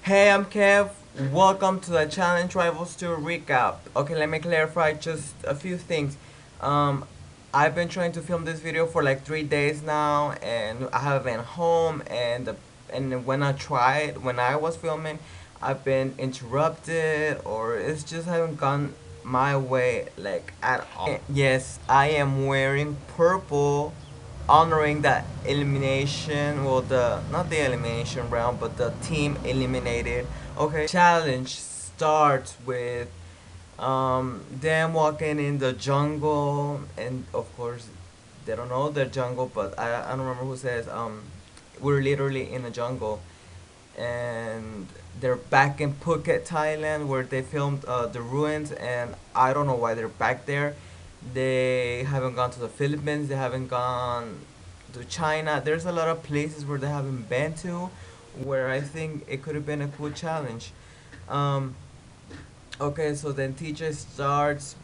Hey, I'm Kev. Welcome to the Challenge Rivals Tour recap. Okay, let me clarify just a few things. Um, I've been trying to film this video for like 3 days now, and I haven't been home. And when I tried, when I was filming, I've been interrupted, or it's just haven't gone my way like at all. Yes, I am wearing purple, honoring that elimination, well, the not the elimination round, but the team eliminated. Okay, challenge starts with them walking in the jungle, and of course they don't know the jungle, but I don't remember who says we're literally in a jungle, and they're back in Phuket, Thailand, where they filmed the ruins, and I don't know why they're back there. They haven't gone to the Philippines. They haven't gone to China. There's a lot of places where they haven't been to, where I think it could have been a cool challenge. Um, okay, so then teacher starts,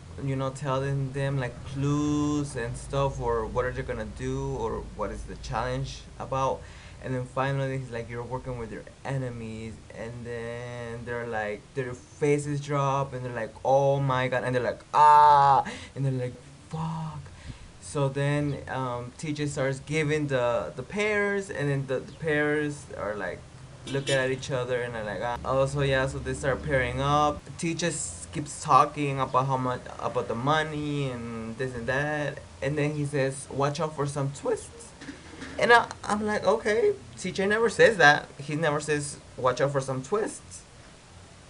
telling them like clues and stuff, or what are they gonna do, or what is the challenge about. And then finally he's like, you're working with your enemies, and then they're like, their faces drop, and they're like, oh my god, and they're like, ah, and they're like, fuck. So then teacher starts giving the pairs, and then the pairs are like looking at each other, and they're like, ah. Also, yeah, so they start pairing up. Teacher keeps talking about how much, about the money and this and that, and then he says, watch out for some twists. And I'm like, okay, teacher never says that. He never says, watch out for some twists.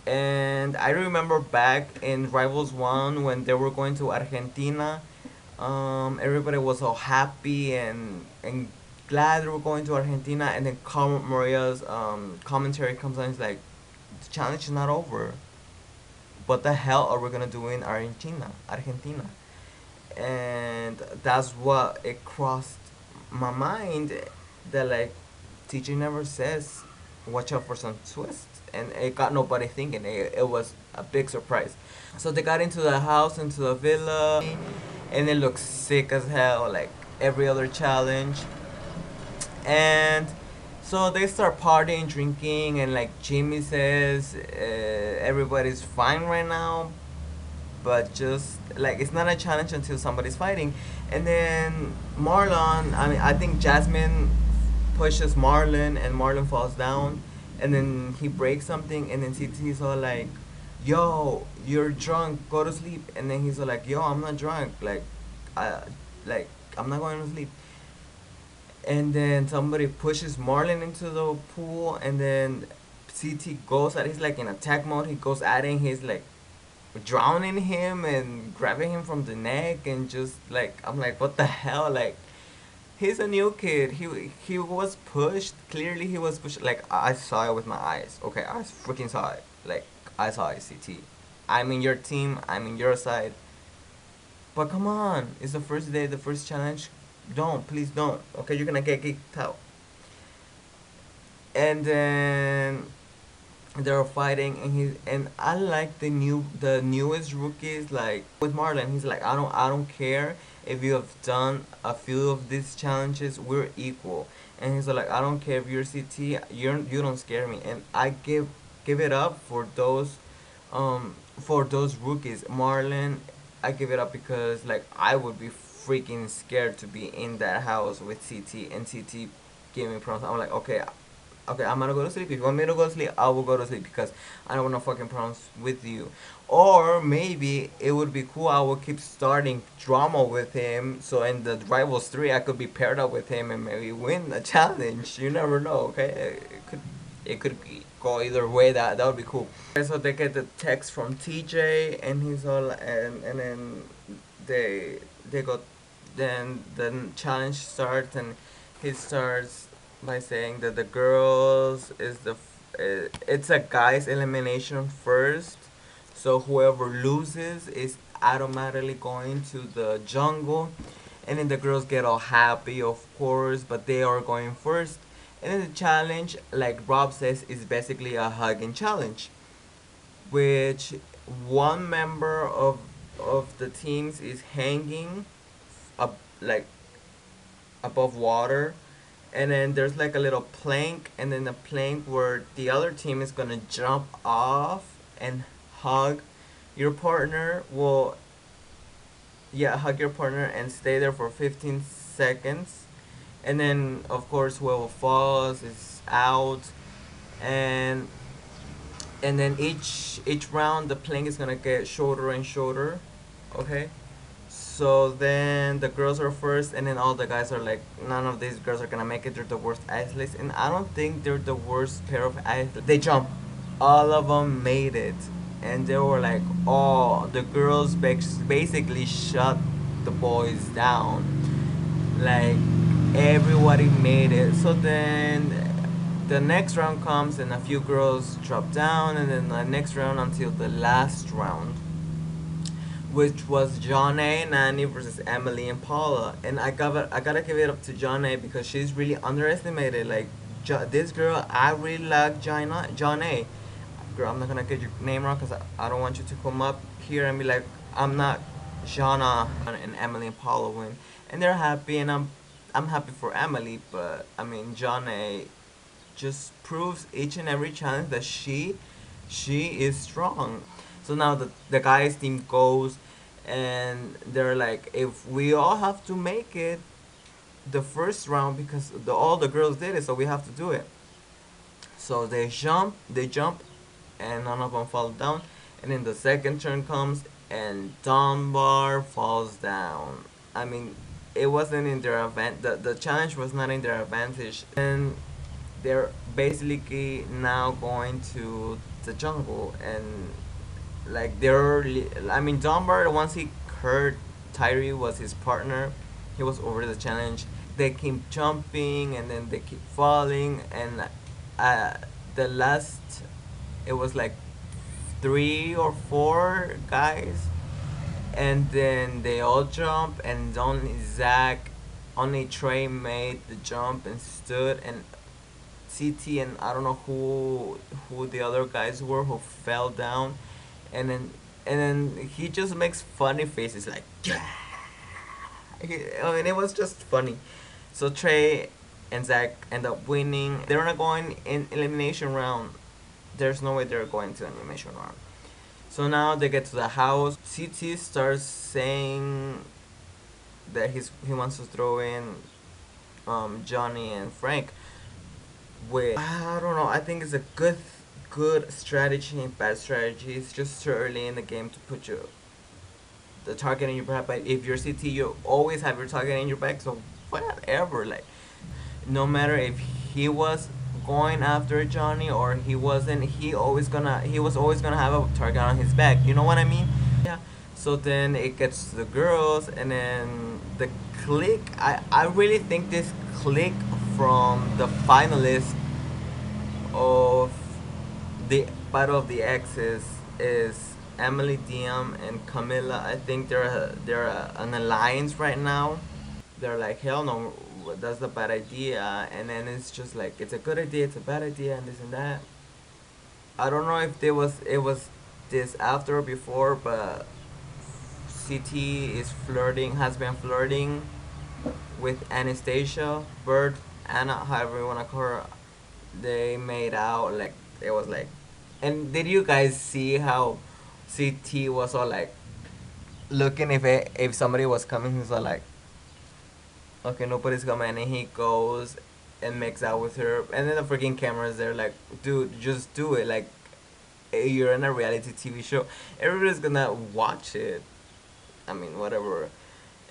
And I remember back in Rivals 1 when they were going to Argentina, everybody was all happy and glad they were going to Argentina. And then Maria's commentary comes on. He's like, the challenge is not over. What the hell are we gonna do in Argentina? And that's what it crossed my mind, that like teacher never says watch out for some twists, and it got nobody thinking. It was a big surprise. So they got into the house, into the villa, and it looks sick as hell, like every other challenge. And so they start partying, drinking, and like Jimmy says, everybody's fine right now, but just like it's not a challenge until somebody's fighting. And then Marlon, I mean, I think Jasmine pushes Marlon, and Marlon falls down, and then he breaks something, and then CT's all like, yo, you're drunk, go to sleep. And then he's all like, yo, I'm not drunk, I like I'm not going to sleep. And then somebody pushes Marlon into the pool, and then CT goes at, he's like in attack mode, he goes at it, he's like drowning him and grabbing him from the neck, and just like, I'm like, what the hell, like, he's a new kid. He was pushed, clearly he was pushed, like I saw it with my eyes. Okay, I freaking saw it, like I saw it. CT, I'm in your team, I'm in your side, but come on, it's the first day, the first challenge. Don't, please don't. Okay, you're gonna get kicked out. And then they're fighting, and I like the newest rookies, like with Marlon. He's like, I don't care if you have done a few of these challenges, we're equal. And he's like, I don't care if you're CT, you don't scare me. And I give it up for those rookies. Marlon, I give it up because like I would be freaking scared to be in that house with CT, and CT gave me problems. I'm like, okay, okay, I'm gonna go to sleep. If you want me to go to sleep, I will go to sleep, because I don't want no fucking problems with you. Or maybe it would be cool, I will keep starting drama with him, so in the Rivals 3 I could be paired up with him and maybe win a challenge. You never know, okay? Go either way. That would be cool. Okay, so they get the text from TJ, and he's all, and then they they go, then the challenge starts, and he starts by saying that the girls is it's a guys elimination first, so whoever loses is automatically going to the jungle. And then the girls get all happy, of course, but they are going first. And then the challenge, like Rob says, is basically a hugging challenge, which one member of the teams is hanging up, like above water, and then there's like a little plank, and then a plank where the other team is gonna jump off and hug your partner. Well, yeah, hug your partner and stay there for 15 seconds, and then of course whoever falls is out, and then each round the plank is gonna get shorter and shorter. Okay, so then the girls are first, and then all the guys are like, none of these girls are gonna make it. They're the worst athletes, and I don't think they're the worst pair of athletes. They jump, all of them made it, and they were like, oh, the girls basically shut the boys down. Like everybody made it. So then the next round comes, and a few girls drop down, and then the next round until the last round, which was John A. Nani versus Emily and Paula. And I gotta give it up to John A. because she's really underestimated. Like this girl, I really like John A. Girl, I'm not gonna get your name wrong because I don't want you to come up here and be like, I'm not Jana. And Emily and Paula win, and they're happy, and I'm happy for Emily. But I mean, John A. just proves each and every challenge that she is strong. So now the guys team goes, and they're like, if we all have to make it the first round because all the girls did it, so we have to do it. So they jump, and none of them fall down. And then the second turn comes, and Dunbar falls down. I mean, it wasn't in their event. The challenge was not in their advantage, and they're basically now going to the jungle, and like I mean, Dunbar, once he heard Tyree was his partner, he was over the challenge. They keep jumping, and then they keep falling, and uh, the last, it was like 3 or 4 guys, and then they all jump, and only Trey made the jump and stood, and CT and I don't know who the other guys were who fell down, and then he just makes funny faces like yeah. I mean, it was just funny. So Trey and Zach end up winning. They're not going in elimination round. There's no way they're going to elimination round. So now they get to the house. CT starts saying that he wants to throw in Johnny and Frank. With I don't know. I think it's a good strategy and bad strategy. It's just too early in the game to put the target in your back. But if you're CT, you always have your target in your back. So whatever, like no matter if he was going after Johnny or he wasn't, he was always gonna have a target on his back. You know what I mean? Yeah. So then it gets to the girls, and then the clique. I really think this clique from the finalists of the Battle of the Exes is Emily, Diem, and Camilla. I think they're an alliance right now. They're like, hell no, that's a bad idea, and then it's just like, it's a good idea, it's a bad idea, and this and that. I don't know if it was this after or before, but CT has been flirting with Anastasia, Bird, Anna, however you wanna call her. They made out, like it was like, and did you guys see how CT was all like looking if somebody was coming? He's all like, okay, nobody's coming, and he goes and makes out with her, and then the freaking cameras there like, dude, just do it, like you're in a reality TV show, everybody's gonna watch it. I mean, whatever.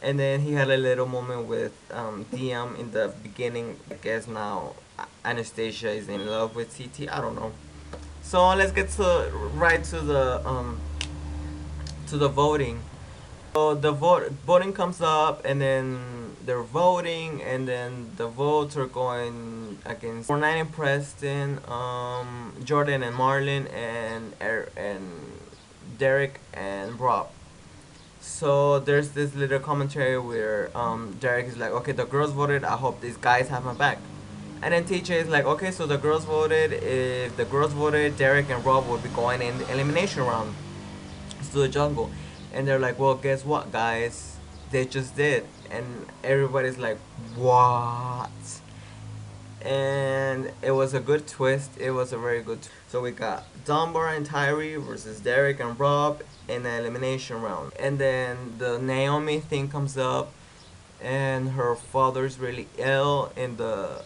And then he had a little moment with DM in the beginning. I guess now Anastasia is in love with CT. I don't know. So let's get right to the voting. So the voting comes up, and then they're voting, and then the votes are going against Fortnite and Preston, Jordan and Marlon, and Derek and Rob. So there's this little commentary where Derek is like, okay, the girls voted, I hope these guys have my back. And then TJ is like, okay, so the girls voted. If the girls voted, Derek and Rob would be going in the elimination round to the jungle. And they're like, well, guess what, guys? They just did. And everybody's like, what? and it was a good twist. It was a very good. So we got Dunbar and Tyree versus Derek and Rob in the elimination round, and then the Naomi thing comes up, and her father's really ill in the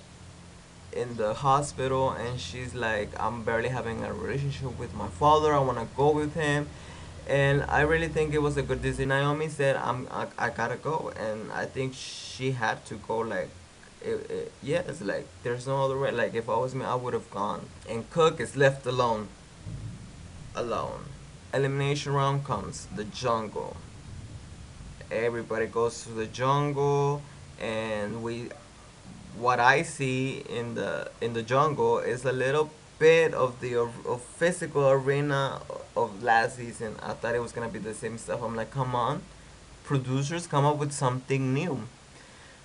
hospital, and she's like, I'm barely having a relationship with my father. I want to go with him. And I really think it was a good decision. Naomi said, I gotta go, and I think she had to go. Like, yes, like there's no other way. Like if I was me, I would have gone. And Cook is left alone. Elimination round comes the jungle. Everybody goes to the jungle, and what I see in the jungle is a little bit of the of physical arena of last season. I thought it was gonna be the same stuff. I'm like, come on, producers, come up with something new.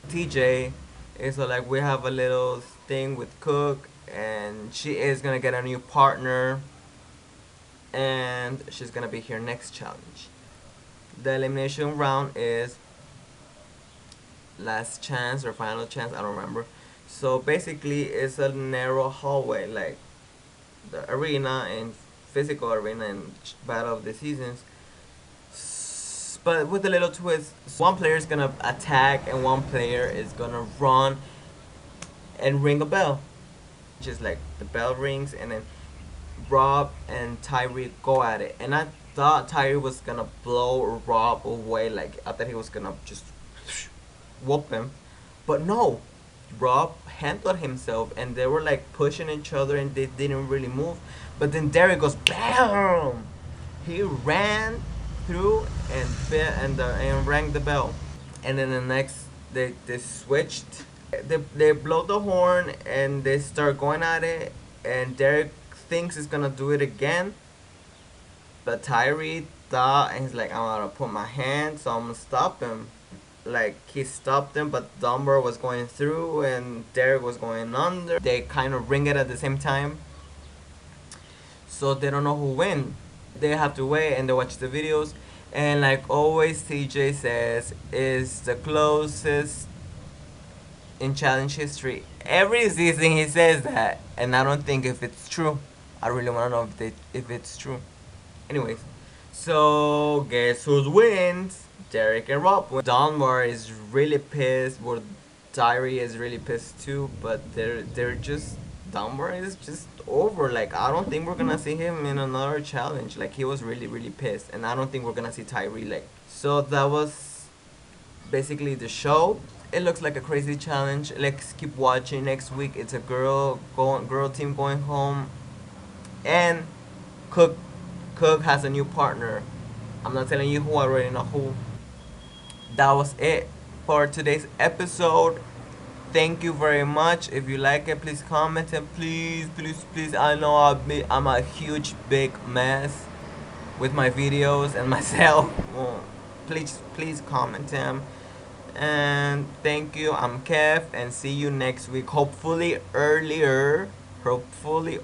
TJ is like, we have a little thing with Cook, and she is gonna get a new partner, and she's gonna be here next challenge. The elimination round is last chance or final chance, I don't remember. So basically it's a narrow hallway, like the arena and physical arena and battle of the seasons, but with a little twist. One player is gonna attack and one player is gonna run and ring a bell. Just like the bell rings, and then Rob and Tyree go at it, and I thought Tyree was gonna blow Rob away. Like I thought he was gonna just whoop him, but no. Rob handled himself, and they were like pushing each other, and they didn't really move. But then Derek goes BAM! He ran through and rang the bell, and then the next they switched. They blow the horn and they start going at it, and Derek thinks he's gonna do it again, but Tyree thought, and he's like, I'm gonna put my hand, so I'm gonna stop him. Like he stopped him, but Dumber was going through and Derek was going under. They kind of ring it at the same time, so they don't know who win. They have to wait and they watch the videos, and like always, TJ says is the closest in challenge history. Every season he says that, and I don't think if it's true. I really want to know if it's true. Anyways, so guess who wins? Derek and Rob. Donmar is really pissed. Well, Diary is really pissed too. But they're just Donmar is just over. Like I don't think we're gonna see him in another challenge. Like he was really pissed, and I don't think we're gonna see Tyree. Like so that was basically the show. It looks like a crazy challenge. Let's keep watching. Next week it's a girl team going home, and Cook has a new partner. I'm not telling you who. I already know who. That was it for today's episode. Thank you very much. If you like it, please comment, and please, I know I'm a huge big mess with my videos and myself. Please comment them. And thank you. I'm Kev, and see you next week. Hopefully earlier. Hopefully.